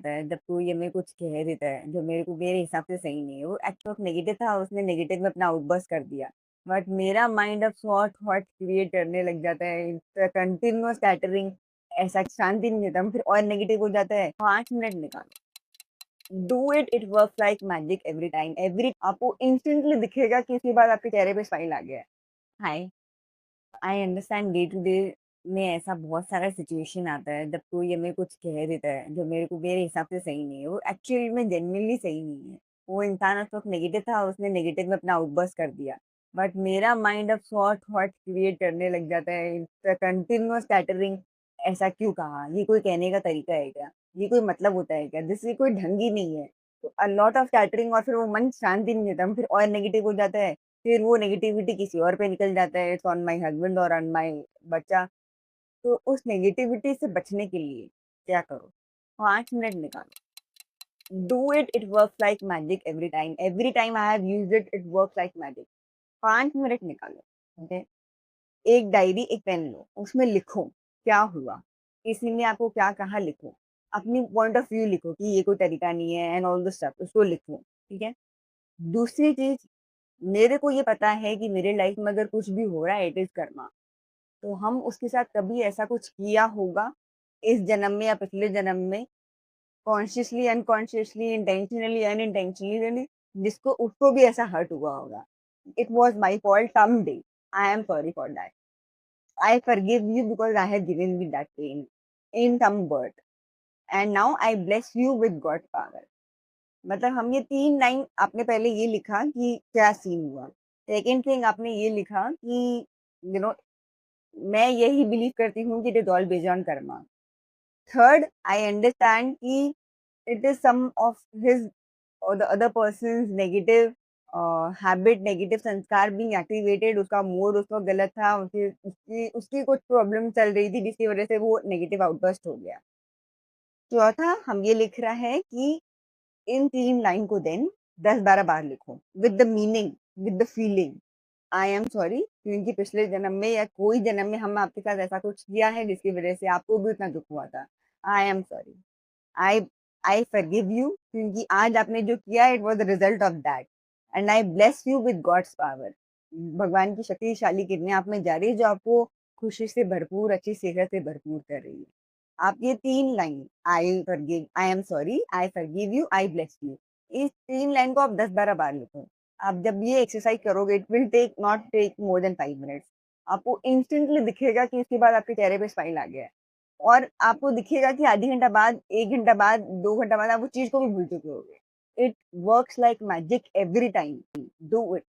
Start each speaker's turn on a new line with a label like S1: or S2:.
S1: आता है जब कोई हमें कुछ कह देता है जो मेरे हिसाब से सही नहीं है। वो एक्चुअल नेगेटिव था, उसने नेगेटिव में अपना आउटबर्स्ट कर दिया। बट मेरा माइंड अब सौ थॉट क्रिएट करने लग जाता है, कंटिन्यूअस स्कैटरिंग। ऐसा शांति नहीं देता, फिर और नेगेटिव हो जाता है। 5 मिनट निकालो, do it, it work like magic every time. Every आपको इंस्टेंटली दिखेगा कि इसके बाद आपके चेहरे पे स्माइल आ गया है। Hi, I understand day to day में ऐसा बहुत सारा सिचुएशन आता है जब कोई हमें कुछ कह देता है जो मेरे हिसाब से सही नहीं है। वो एक्चुअली में जेन्युइनली सही नहीं है। वो इंसान उस वक्त नेगेटिव था, उसने नेगेटिव में अपना आउटबर्स्ट कर दिया। बट मेरा माइंड अब सौ थॉट क्रिएट करने लग जाता है, कंटिन्यूअस स्कैटरिंग। ऐसा क्यों कहा, ये कोई कहने का तरीका है क्या, ये कोई मतलब होता है क्या, जिससे कोई ढंग ही नहीं है। तो अ लॉट ऑफ स्कैटरिंग, और फिर वो मन शांति नहीं देता, फिर और नेगेटिव हो जाता है। फिर वो नेगेटिविटी किसी और पे निकल जाता है, इट्स ऑन माय हस्बैंड और ऑन माय बच्चा। तो उस नेगेटिविटी से बचने के लिए क्या करो, 5 मिनट निकालो, do it, it works like magic every time I have used it, it works like magic. 5 minute निकालो, ओके। एक डायरी, एक पेन लो, उसमें लिखो क्या हुआ, किसी ने आपको क्या कहा, लिखो। अपनी पॉइंट ऑफ व्यू लिखो कि ये कोई तरीका नहीं है एंड ऑल द स्टफ, उसको लिखो। ठीक है। दूसरी चीज, मेरे को ये पता है कि मेरे लाइफ में अगर कुछ भी हो रहा है, इट इज कर्मा। तो हम उसके साथ कभी ऐसा कुछ किया होगा इस जन्म में या पिछले जन्म में, कॉन्शियसली, अनकॉन्शियसली, इंटेंशनली, अनइंटेंशनली, जिसको उसको भी ऐसा हर्ट हुआ होगा। It was my fault some day, I am sorry for that. I forgive you because I have given me that pain in some birth, and now I bless you with God power. मतलब हम ये 3 line, आपने पहले ये लिखा कि क्या scene हुआ। सेकंड थिंग, आपने ये लिखा कि यू नो मैं यही बिलीव करती हूँ कि it is all based on karma. Third, I understand कि it is some of his और the other persons negative habit, negative sanskar being activated. उसका मूड उस वक़्त गलत था, उसकी उसकी उसकी कुछ प्रॉब्लम चल रही थी जिसकी वज़ह से वो नेगेटिव आउटबर्स्ट हो गया। चौथा, हम ये लिख रहा है कि इन 3 लाइन को देन 10-12 बार लिखो with the meaning, with the feeling. I am sorry, क्योंकि पिछले जन्म में या कोई जन्म में हम आपके साथ ऐसा कुछ किया है जिसकी वजह से आपको भी उतना दुख हुआ था। I am sorry. I I forgive you, क्योंकि आज आपने जो किया it was the result of that, and I bless you with God's power. भगवान की शक्तिशाली किरणें आप में जा रही है जो आपको खुशी से भरपूर, अच्छी सेहत से भरपूर कर रही है। आप ये 3 line, I am sorry, I forgive you, I bless you, इस 3 लाइन को आप 10-12 बार लिखो। आप जब ये एक्सरसाइज करोगे, it will take not take more than 5 minutes. आपको इंस्टेंटली दिखेगा कि इसके बाद आपके चेहरे पे स्माइल आ गया है। और आपको दिखेगा कि आधी घंटा बाद, 1 घंटा बाद, 2 घंटा बाद आप उस चीज़ को भी भूल चुके होगे। It works like magic every time. Do it.